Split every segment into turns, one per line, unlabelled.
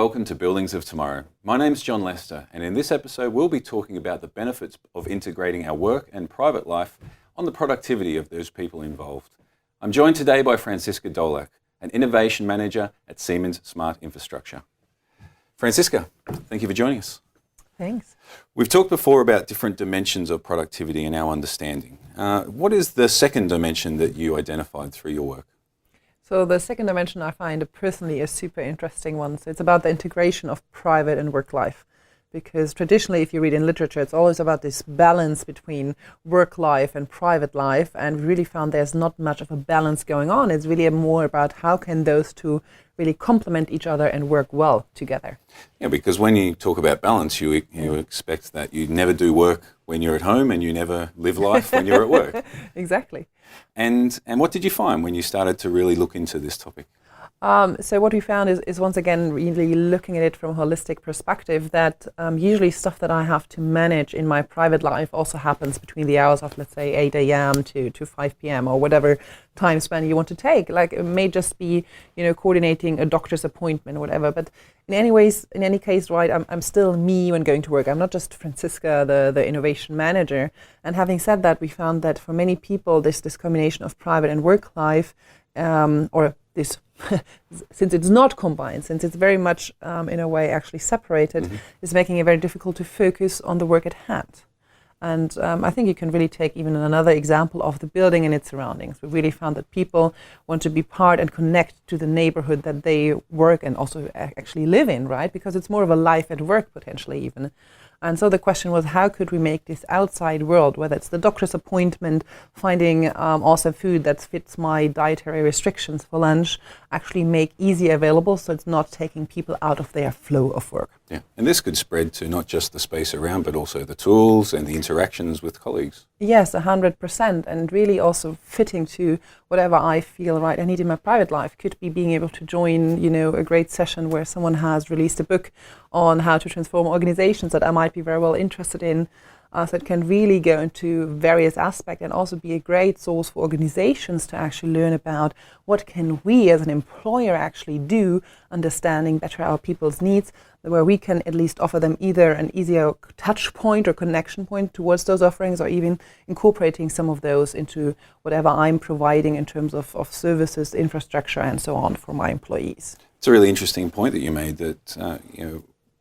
welcome to Buildings of Tomorrow. My name's John Lester, and in this episode we'll be talking about the benefits of integrating our work and private life on the productivity of those people involved. I'm joined today by Franziska Dolak, an Innovation Manager at Siemens Smart Infrastructure. Franziska, thank you for joining us.
Thanks.
We've talked before about different dimensions of productivity in our understanding. What is the second dimension that you identified through your work?
So the second dimension I find personally a super interesting one. So it's about the integration of private and work life. Because traditionally, if you read in literature, it's always about this balance between work life and private life. And we really found there's not much of a balance going on. It's really more about how can those two really complement each other and work well together.
Yeah, because when you talk about balance, you expect that you never do work when you're at home and you never live life when you're at work.
Exactly.
And what did you find when you started to really look into this topic?
So what we found is once again really looking at it from a holistic perspective that usually stuff that I have to manage in my private life also happens between the hours of, let's say, 8 a.m. to 5 p.m. or whatever time span you want to take. Like it may just be, coordinating a doctor's appointment or whatever. But in any case, right, I'm still me when going to work. I'm not just Franziska, the innovation manager. And having said that, we found that for many people, this combination of private and work life, or this, since it's not combined, since it's very much in a way actually separated, is making it very difficult to focus on the work at hand. And I think you can really take even another example of the building and its surroundings. We really found that people want to be part and connect to the neighborhood that they work and also actually live in, right? Because it's more of a life at work potentially even. And so the question was, how could we make this outside world, whether it's the doctor's appointment, finding also food that fits my dietary restrictions for lunch, actually make easy available so it's not taking people out of their flow of work.
Yeah, and this could spread to not just the space around, but also the tools and the interactions with colleagues.
Yes, 100%, and really also fitting to whatever I feel right I need in my private life. Could be being able to join, a great session where someone has released a book on how to transform organizations that I might be very well interested in. So it can really go into various aspects and also be a great source for organizations to actually learn about what can we as an employer actually do, understanding better our people's needs, where we can at least offer them either an easier touch point or connection point towards those offerings, or even incorporating some of those into whatever I'm providing in terms of services, infrastructure, and so on for my employees.
It's a really interesting point that you made that,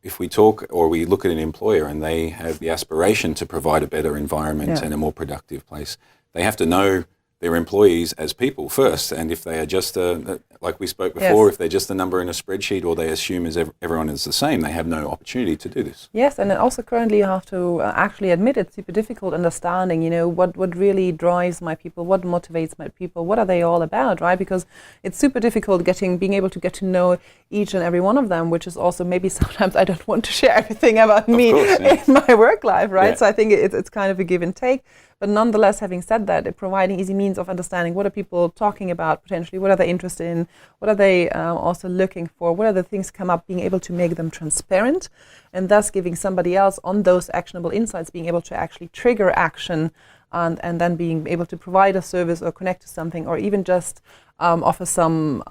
if we talk or we look at an employer and they have the aspiration to provide a better environment and a more productive place, they have to know their employees as people first. And if they are just, like we spoke before, if they're just a number in a spreadsheet or they assume as everyone is the same, they have no opportunity to do this.
Yes, and then also currently you have to actually admit it's super difficult understanding, what really drives my people, what motivates my people, what are they all about, right? Because it's super difficult being able to get to know each and every one of them, which is also maybe sometimes I don't want to share everything about me in my work life, right? Yeah. So I think it's kind of a give and take. But nonetheless, having said that, providing easy means of understanding what are people talking about potentially, what are they interested in, what are they also looking for, what are the things come up, being able to make them transparent, and thus giving somebody else on those actionable insights, being able to actually trigger action, and then being able to provide a service or connect to something, or even just offer some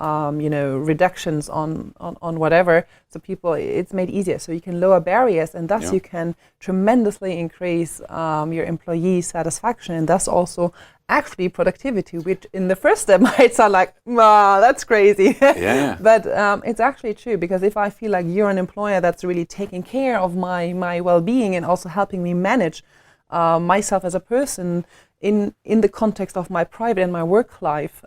reductions on whatever, so people, it's made easier, so you can lower barriers, and thus you can tremendously increase your employee satisfaction, and thus also actually productivity, which in the first step might sound like, wow, that's crazy. But it's actually true, because if I feel like you're an employer that's really taking care of my well-being and also helping me manage myself as a person in the context of my private and my work life,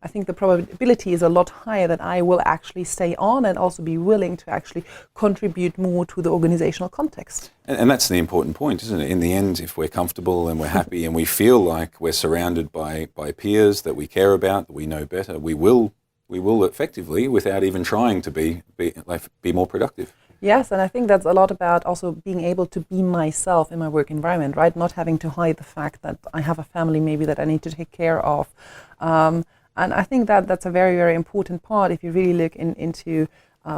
I think the probability is a lot higher that I will actually stay on and also be willing to actually contribute more to the organizational context.
And that's the important point, isn't it? In the end, if we're comfortable and we're happy and we feel like we're surrounded by peers that we care about, that we know better, we will effectively, without even trying to be more productive.
Yes, and I think that's a lot about also being able to be myself in my work environment, right? Not having to hide the fact that I have a family maybe that I need to take care of. And I think that's a very, very important part if you really look into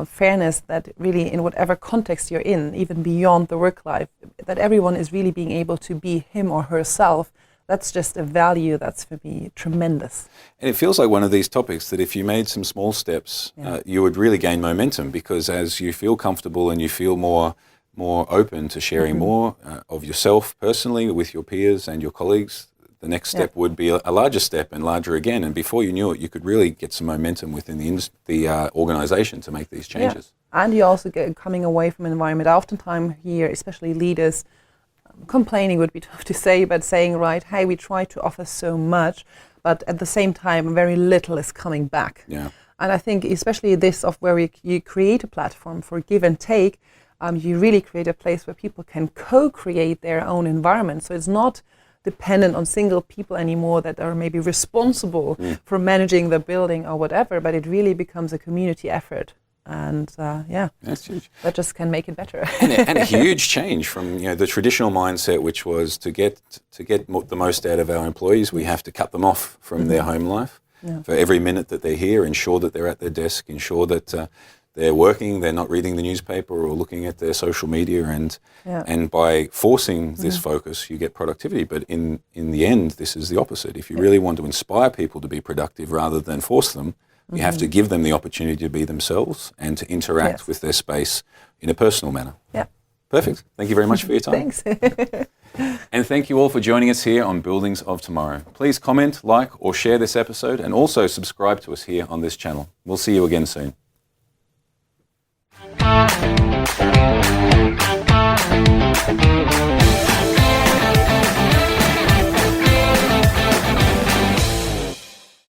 fairness, that really in whatever context you're in, even beyond the work life, that everyone is really being able to be him or herself, that's just a value that's for me tremendous.
And it feels like one of these topics that if you made some small steps, you would really gain momentum, because as you feel comfortable and you feel more open to sharing more of yourself personally with your peers and your colleagues, the next step would be a larger step and larger again. And before you knew it, you could really get some momentum within the organization to make these changes.
Yeah. And you also get coming away from environment. Oftentimes here, especially leaders, complaining would be tough to say, but saying, right, hey, we try to offer so much, but at the same time, very little is coming back.
Yeah.
And I think especially this of where you create a platform for give and take, you really create a place where people can co-create their own environment. So it's not dependent on single people anymore that are maybe responsible for managing the building or whatever, but it really becomes a community effort. And
that's huge.
That just can make it better.
and a huge change from the traditional mindset, which was to get the most out of our employees, we have to cut them off from their home life. Yeah. For every minute that they're here, ensure that they're at their desk, ensure that they're working, they're not reading the newspaper or looking at their social media, and by forcing this focus, you get productivity. But in the end, this is the opposite. If you really want to inspire people to be productive rather than force them, you have to give them the opportunity to be themselves and to interact with their space in a personal manner.
Yeah.
Perfect. Thank you very much for your time.
Thanks.
And thank you all for joining us here on Buildings of Tomorrow. Please comment, like, or share this episode, and also subscribe to us here on this channel. We'll see you again soon.